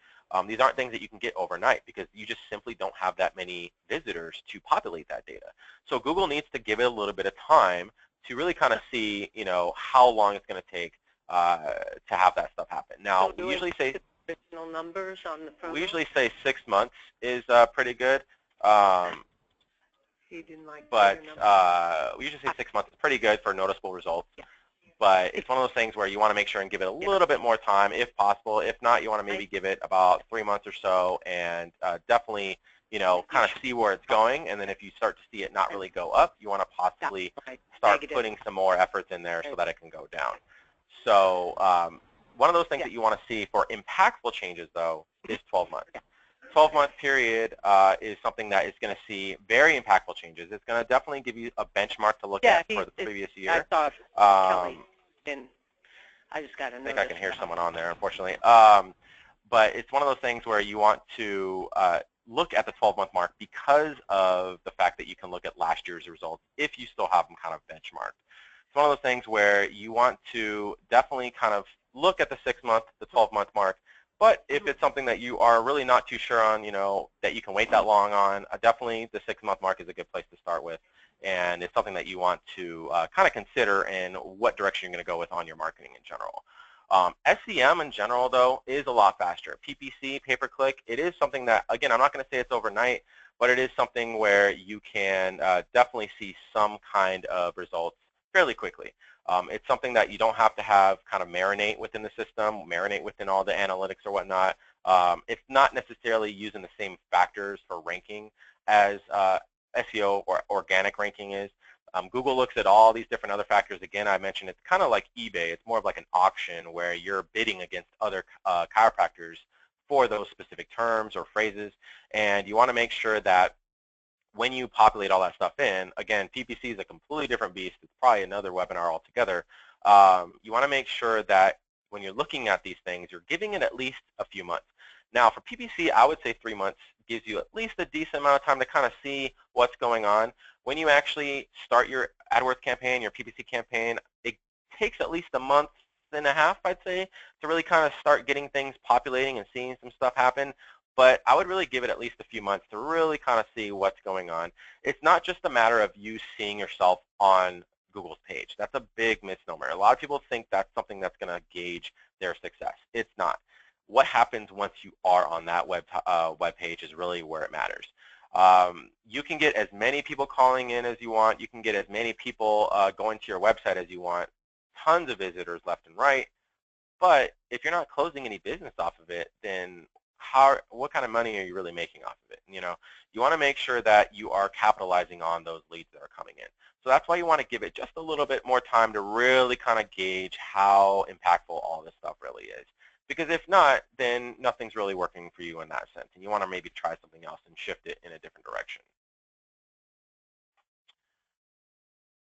These aren't things that you can get overnight, because you just simply don't have that many visitors to populate that data. So Google needs to give it a little bit of time to really kind of see, you know, how long it's going to take to have that stuff happen. Now, So we usually say numbers on the promo? we usually say 6 months is pretty good. He didn't like But we usually say 6 months is pretty good for noticeable results. Yeah. But it's one of those things where you want to make sure and give it a little bit more time if possible. If not, you want to maybe give it about 3 months or so, and definitely, you know, kind of see where it's going. And then if you start to see it not really go up, you want to possibly start putting some more efforts in there so that it can go down. So one of those things that you want to see for impactful changes, though, is 12 months. 12-month period is something that is going to see very impactful changes. It's going to definitely give you a benchmark to look at for the previous year. I saw Kelly, and I just got a I think I can hear someone on there, unfortunately. But it's one of those things where you want to look at the 12-month mark because of the fact that you can look at last year's results if you still have them kind of benchmarked. It's one of those things where you want to definitely kind of look at the 6-month, the 12-month mark. But if it's something that you are really not too sure on, you know, that you can wait that long on, definitely the 6-month mark is a good place to start with. And it's something that you want to kind of consider in what direction you're going to go with on your marketing in general. SEM in general, though, is a lot faster. PPC, pay-per-click, it is something that, again, I'm not going to say it's overnight, but it is something where you can definitely see some kind of results fairly quickly. It's something that you don't have to have kind of marinate within the system, marinate within all the analytics or whatnot. It's not necessarily using the same factors for ranking as SEO or organic ranking is. Google looks at all these different other factors. Again, I mentioned it's kind of like eBay. It's more of like an auction where you're bidding against other chiropractors for those specific terms or phrases. And you want to make sure that when you populate all that stuff in, again, PPC is a completely different beast. It's probably another webinar altogether. You want to make sure that when you're looking at these things, you're giving it at least a few months. Now, for PPC, I would say 3 months gives you at least a decent amount of time to kind of see what's going on. When you actually start your AdWords campaign, your PPC campaign, it takes at least a month and a half, I'd say, to really kind of start getting things populating and seeing some stuff happen. But I would really give it at least a few months to really kind of see what's going on. It's not just a matter of you seeing yourself on Google's page. That's a big misnomer. A lot of people think that's something that's going to gauge their success. It's not. what happens once you are on that web page is really where it matters. You can get as many people calling in as you want. You can get as many people going to your website as you want. Tons of visitors left and right. But if you're not closing any business off of it, then what kind of money are you really making off of it? You know, you want to make sure that you are capitalizing on those leads that are coming in. So that's why you want to give it just a little bit more time to really kind of gauge how impactful all this stuff really is. Because if not, then nothing's really working for you in that sense, and you want to maybe try something else and shift it in a different direction.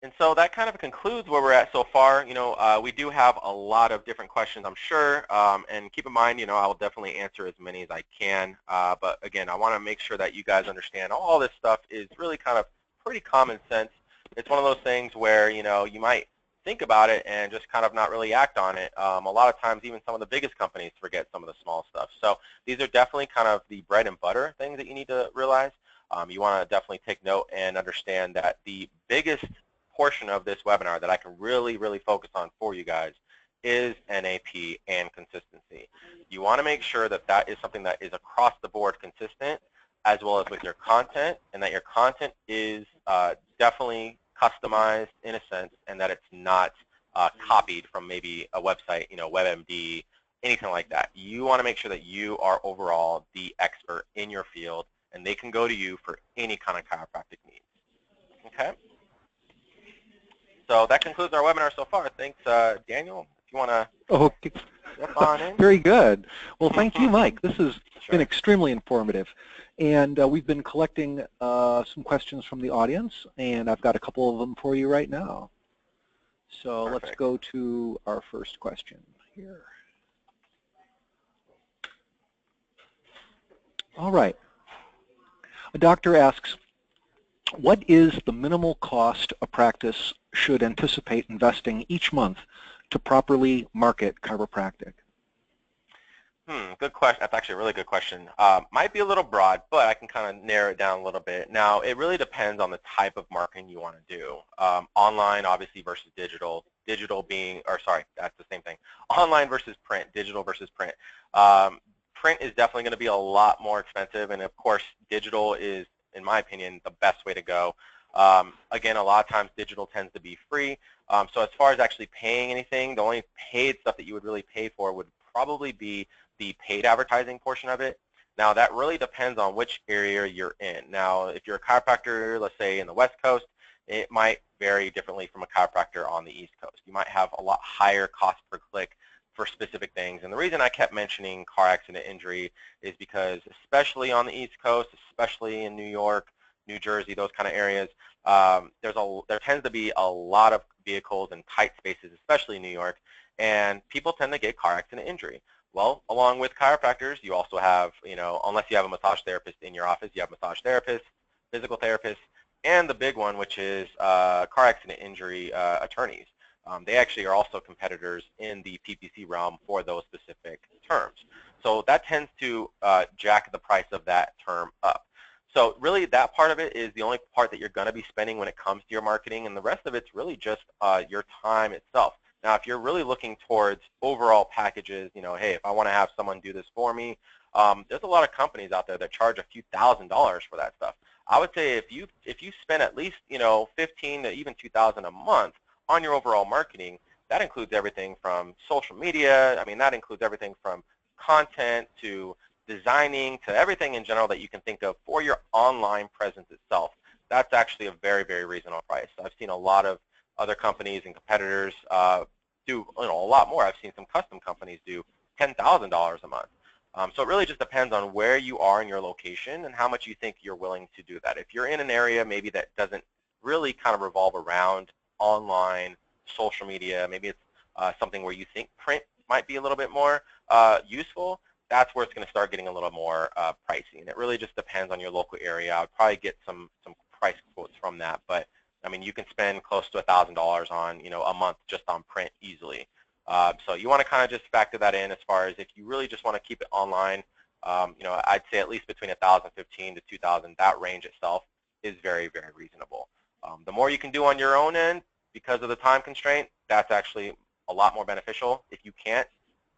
And so that kind of concludes where we're at so far. You know, we do have a lot of different questions, I'm sure. And keep in mind, you know, I will definitely answer as many as I can. But again, I want to make sure that you guys understand all this stuff is really kind of pretty common sense. It's one of those things where, you know, you might think about it and just kind of not really act on it. A lot of times, even some of the biggest companies forget some of the small stuff. So these are definitely kind of the bread and butter things that you need to realize. You want to definitely take note and understand that the biggest portion of this webinar that I can really focus on for you guys is NAP and consistency. You want to make sure that that is something that is across the board consistent, as well as with your content, and that your content is definitely customized in a sense, and that it's not copied from maybe a website, you know, WebMD, anything like that. You want to make sure that you are overall the expert in your field, and they can go to you for any kind of chiropractic needs. Okay? So that concludes our webinar so far. Thanks, Daniel. If you want to step on in. Very good. Well, thank you, Mike. This has been extremely informative. And we've been collecting some questions from the audience, and I've got a couple of them for you right now. So let's go to our first question here. All right. A doctor asks, what is the minimal cost a practice should anticipate investing each month to properly market chiropractic? Good question. That's actually a really good question. Might be a little broad, but I can kind of narrow it down a little bit. Now, it really depends on the type of marketing you want to do. Online, obviously, versus digital. Digital being, or sorry, that's the same thing. Online versus print, digital versus print. Print is definitely going to be a lot more expensive, and of course, digital is, in my opinion, the best way to go. Again, a lot of times digital tends to be free. So as far as actually paying anything, the only paid stuff that you would really pay for would probably be the paid advertising portion of it. Now, that really depends on which area you're in. Now, if you're a chiropractor, let's say in the West Coast, it might vary differently from a chiropractor on the East Coast. You might have a lot higher cost per click for specific things. And the reason I kept mentioning car accident injury is because, especially on the East Coast, especially in New York, New Jersey, those kind of areas, there tends to be a lot of vehicles in tight spaces, especially in New York, and people tend to get car accident injury. Well, along with chiropractors, you also have, you know, unless you have a massage therapist in your office, you have massage therapists, physical therapists, and the big one, which is car accident injury attorneys. They actually are also competitors in the PPC realm for those specific terms. So that tends to jack the price of that term up. So really that part of it is the only part that you're going to be spending when it comes to your marketing, and the rest of it's really just your time itself. Now, if you're really looking towards overall packages, you know, hey, if I want to have someone do this for me, there's a lot of companies out there that charge a few $1,000s for that stuff. I would say if you spend at least, you know, $1,500 to even $2,000 a month on your overall marketing, that includes everything from social media. I mean, that includes everything from content to designing to everything in general that you can think of for your online presence itself. That's actually a very, very reasonable price. I've seen a lot of other companies and competitors do, you know, a lot more. I've seen some custom companies do $10,000 a month. So it really just depends on where you are in your location and how much you think you're willing to do that. If you're in an area maybe that doesn't really kind of revolve around online, social media, maybe it's something where you think print might be a little bit more useful, that's where it's going to start getting a little more pricey. And it really just depends on your local area. I would probably get some price quotes from that, but I mean, you can spend close to $1,000 on, you know, a month just on print easily. So you want to kind of just factor that in as far as if you really just want to keep it online. You know, I'd say at least between $1,015 to $2,000. That range itself is very, very reasonable. The more you can do on your own end because of the time constraint, that's actually a lot more beneficial. If you can't,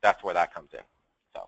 that's where that comes in. So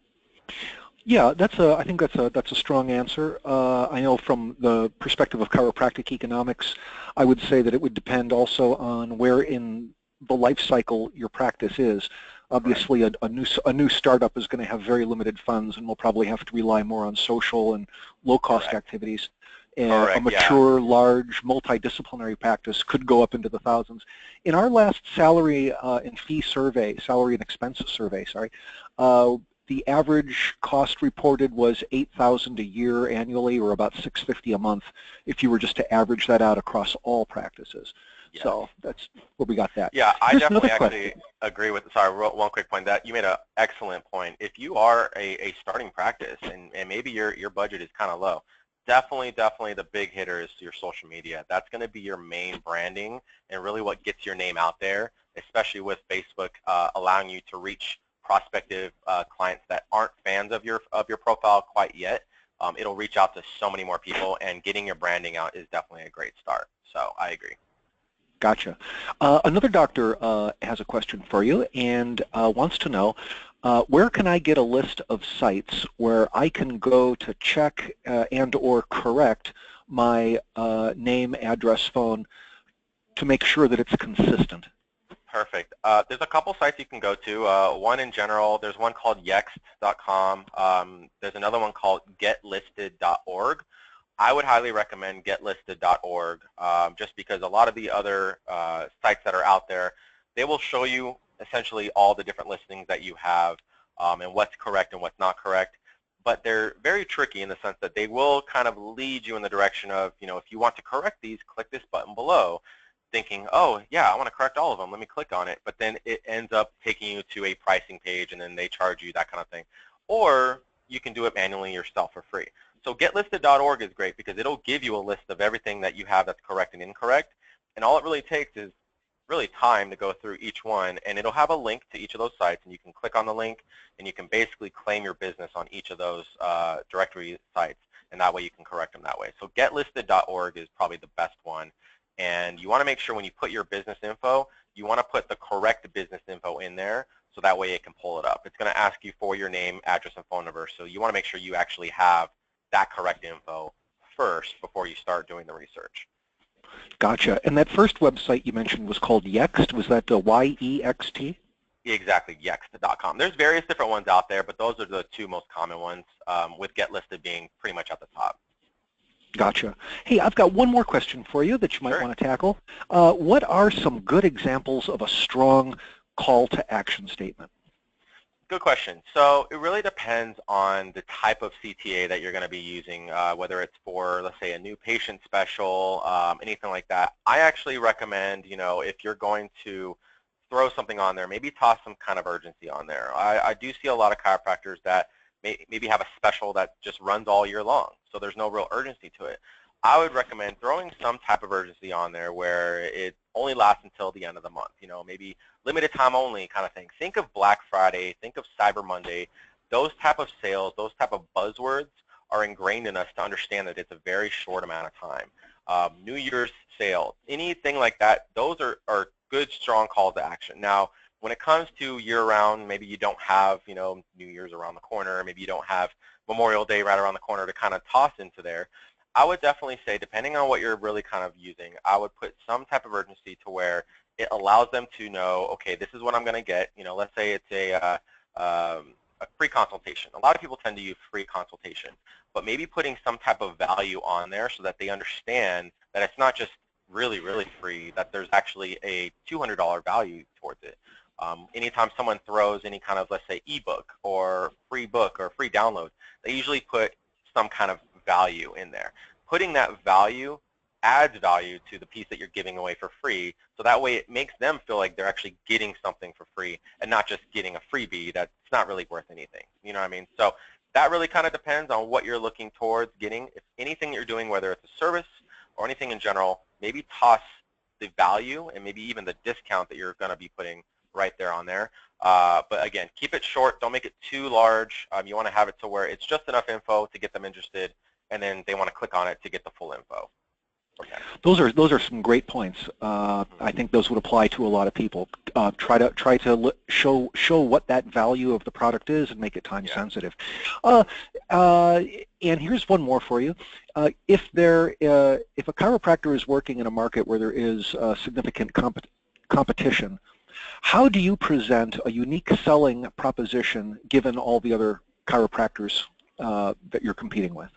Yeah, I think that's a strong answer. I know from the perspective of chiropractic economics, I would say that it would depend also on where in the life cycle your practice is. Correct. Obviously, a new startup is going to have very limited funds and will probably have to rely more on social and low-cost Correct. activities. A Correct. Yeah. mature, large, multidisciplinary practice could go up into the thousands. In our last salary and fee survey, salary and expense survey, sorry, uh, the average cost reported was $8,000 a year annually, or about $650 a month, if you were just to average that out across all practices. Yes. So that's where we got that. Yeah, I Here's definitely another question. actually agree with, sorry, one quick point, that you made an excellent point. If you are a starting practice and maybe your budget is kind of low, definitely the big hitter is your social media. That's going to be your main branding and really what gets your name out there, especially with Facebook allowing you to reach prospective clients that aren't fans of your profile quite yet. It'll reach out to so many more people, and getting your branding out is definitely a great start. So I agree. Gotcha. Another doctor has a question for you and wants to know, where can I get a list of sites where I can go to check and or correct my name, address, phone to make sure that it's consistent? Perfect. There's a couple sites you can go to. One in general, there's one called yext.com. There's another one called getlisted.org. I would highly recommend getlisted.org just because a lot of the other sites that are out there, they will show you essentially all the different listings that you have and what's correct and what's not correct. But they're very tricky in the sense that they will kind of lead you in the direction of, if you want to correct these, click this button below, thinking, oh, yeah, I want to correct all of them. Let me click on it. But then it ends up taking you to a pricing page, and then they charge you, that kind of thing. Or you can do it manually yourself for free. So getlisted.org is great because it'll give you a list of everything that you have that's correct and incorrect. And all it really takes is really time to go through each one, and it'll have a link to each of those sites, and you can click on the link, and you can basically claim your business on each of those directory sites, and that way you can correct them that way. So getlisted.org is probably the best one. And you want to make sure when you put your business info, you want to put the correct business info in there so that way it can pull it up. It's going to ask you for your name, address, and phone number, so you want to make sure you actually have that correct info first before you start doing the research. Gotcha. And that first website you mentioned was called Yext. Was that Y-E-X-T? Exactly, yext.com. There's various different ones out there, but those are the two most common ones, with getlisted being pretty much at the top. Gotcha. Hey, I've got one more question for you that you might want to tackle. What are some good examples of a strong call to action statement? Good question. So it really depends on the type of CTA that you're going to be using, whether it's for, let's say, a new patient special, anything like that. I actually recommend, if you're going to throw something on there, maybe toss some kind of urgency on there. I do see a lot of chiropractors that maybe have a special that just runs all year long, so there's no real urgency to it. I would recommend throwing some type of urgency on there where it only lasts until the end of the month, maybe limited time only kind of thing. Think of Black Friday, think of Cyber Monday. Those type of sales, those type of buzzwords are ingrained in us to understand that it's a very short amount of time. New Year's sale, anything like that, those are good, strong calls to action. Now, when it comes to year-round, maybe you don't have, New Year's around the corner, maybe you don't have Memorial Day right around the corner to kind of toss into there. I would definitely say, depending on what you're really kind of using, I would put some type of urgency to where it allows them to know, okay, this is what I'm going to get. Let's say it's a free consultation. A lot of people tend to use free consultation, but maybe putting some type of value on there so that they understand that it's not just really, really free, that there's actually a $200 value towards it. Anytime someone throws any kind of, let's say, ebook or free book or free download, they usually put some kind of value in there. Putting that value adds value to the piece that you're giving away for free, so that way it makes them feel like they're actually getting something for free and not just getting a freebie that's not really worth anything. You know what I mean? So that really kind of depends on what you're looking towards getting. If anything you're doing, whether it's a service or anything in general, maybe toss the value and maybe even the discount that you're going to be putting right there on there. But again, keep it short. Don't make it too large. You want to have it to where it's just enough info to get them interested, and then they want to click on it to get the full info. Okay. Those are some great points. I think those would apply to a lot of people. Try to show what that value of the product is and make it time sensitive. And here's one more for you. If a chiropractor is working in a market where there is significant competition, how do you present a unique selling proposition given all the other chiropractors that you're competing with?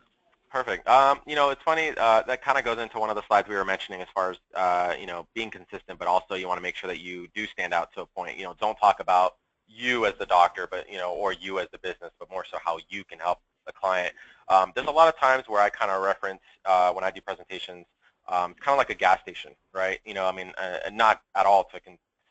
Perfect. You know, it's funny, that kind of goes into one of the slides we were mentioning as far as, you know, being consistent, but also you want to make sure that you do stand out to a point. You know, don't talk about you as the doctor, but, you know, or you as the business, but more so how you can help the client. There's a lot of times where I kind of reference, when I do presentations, kind of like a gas station, right? You know, I mean, not at all to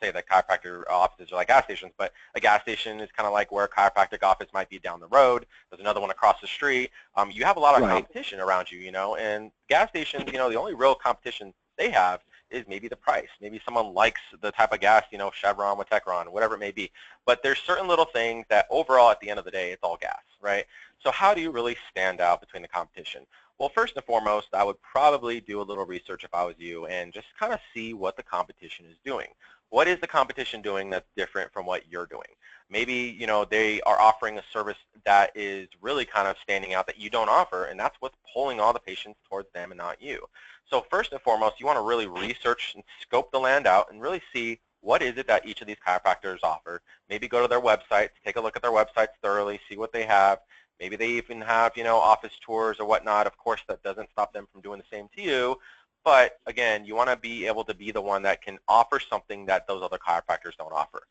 say that chiropractor offices are like gas stations, but a gas station is kind of like where a chiropractic office might be down the road. There's another one across the street. You have a lot of competition around you, you know, and gas stations, you know, the only real competition they have is maybe the price. Maybe someone likes the type of gas, you know, Chevron with Techron, whatever it may be. But there's certain little things that overall at the end of the day, it's all gas, right? So how do you really stand out between the competition? Well, first and foremost, I would probably do a little research if I was you and just kind of see what the competition is doing. What is the competition doing that's different from what you're doing? Maybe, you know, they are offering a service that is really kind of standing out that you don't offer, and that's what's pulling all the patients towards them and not you. So first and foremost, you want to really research and scope the land out and really see what is it that each of these chiropractors offer. Maybe go to their websites, take a look at their websites thoroughly, see what they have. Maybe they even have, you know, office tours or whatnot. Of course, that doesn't stop them from doing the same to you. But again, you want to be able to be the one that can offer something that those other chiropractors don't offer.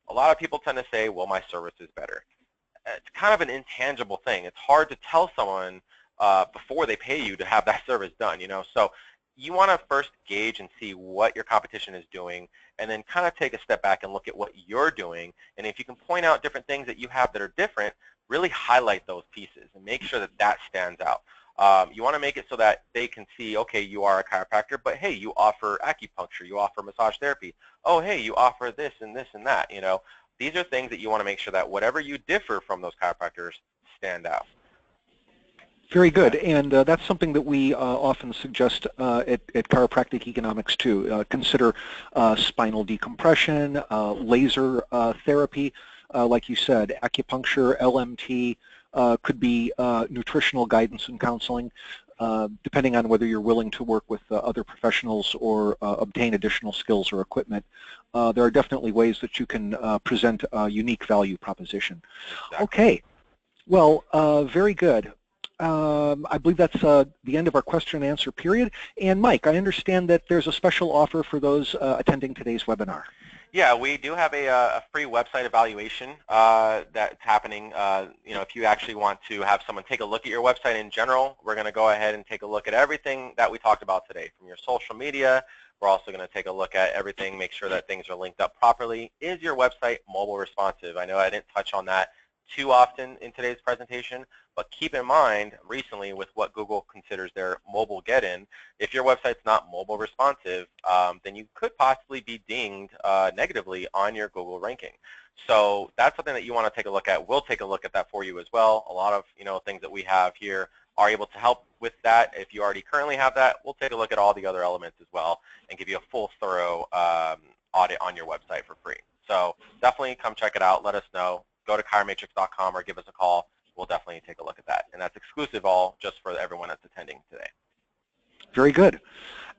A lot of people tend to say, well, my service is better. It's kind of an intangible thing. It's hard to tell someone before they pay you to have that service done, you know. So you want to first gauge and see what your competition is doing, and then kind of take a step back and look at what you're doing. And if you can point out different things that you have that are different, really highlight those pieces and make sure that that stands out. You want to make it so that they can see, okay, you are a chiropractor, but hey, you offer acupuncture, you offer massage therapy. Oh, hey, you offer this and this and that. You know, these are things that you want to make sure that whatever you differ from those chiropractors stand out. Very good, and that's something that we often suggest at Chiropractic Economics too. Consider spinal decompression, laser therapy, like you said, acupuncture, LMT, could be nutritional guidance and counseling, depending on whether you're willing to work with other professionals or obtain additional skills or equipment. There are definitely ways that you can present a unique value proposition. Exactly. Okay, well, very good. I believe that's the end of our question and answer period. And Mike, I understand that there's a special offer for those attending today's webinar. Yeah, we do have a free website evaluation that's happening. You know, if you actually want to have someone take a look at your website in general, we're going to go ahead and take a look at everything that we talked about today, from your social media. We're also going to take a look at everything, make sure that things are linked up properly. Is your website mobile responsive? I know I didn't touch on that too often in today's presentation, but keep in mind recently with what Google considers their mobile get-in, if your website's not mobile responsive, then you could possibly be dinged negatively on your Google ranking. So that's something that you want to take a look at. We'll take a look at that for you as well. A lot of things that we have here are able to help with that. If you already currently have that, we'll take a look at all the other elements as well and give you a full, thorough audit on your website for free. So definitely come check it out. Let us know. Go to chiromatrix.com or give us a call. We'll definitely take a look at that. And that's exclusive all just for everyone that's attending today. Very good.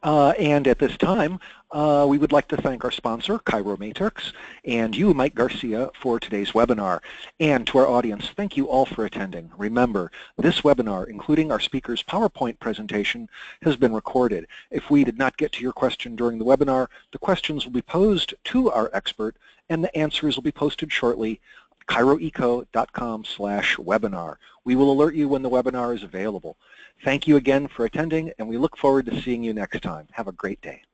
And at this time, we would like to thank our sponsor, ChiroMatrix, and you, Mike Garcia, for today's webinar. And to our audience, thank you all for attending. Remember, this webinar, including our speaker's PowerPoint presentation, has been recorded. If we did not get to your question during the webinar, the questions will be posed to our expert, and the answers will be posted shortly. chiroeco.com/webinar. We will alert you when the webinar is available. Thank you again for attending, and we look forward to seeing you next time. Have a great day.